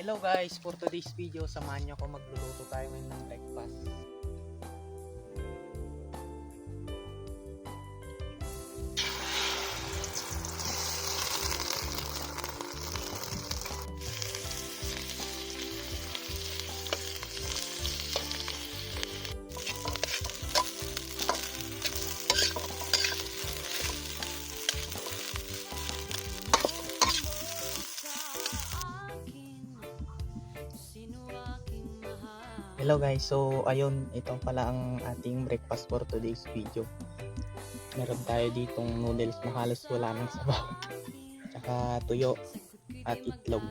Hello guys, for today's video, samahan niyo ako magluluto tayo ngayon ng breakfast. Hello guys, so ayun, ito pala ang ating breakfast for today's video. Meron tayo ditong noodles na halos wala nang sabaw, tsaka tuyo at itlog.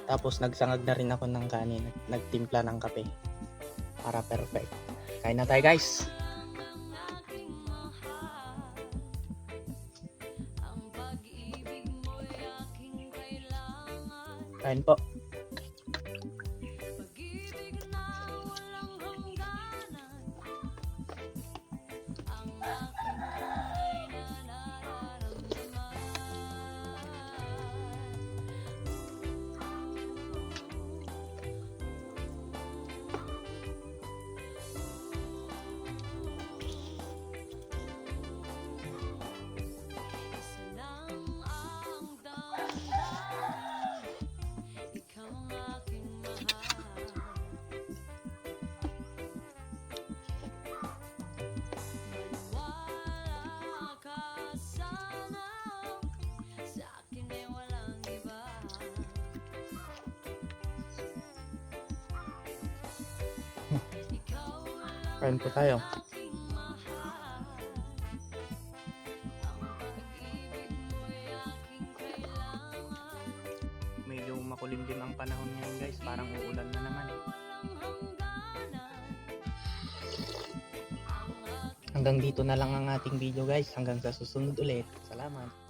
Tapos nagsangag na rin ako ng kanin at nagtimpla ng kape para perfect. Kain na tayo guys! Kain po! Kain po tayo. Medyo makulimlim ang panahon ngayon guys, parang uulan na naman. Hanggang dito na lang ang ating video guys, hanggang sa susunod ulit. Salamat.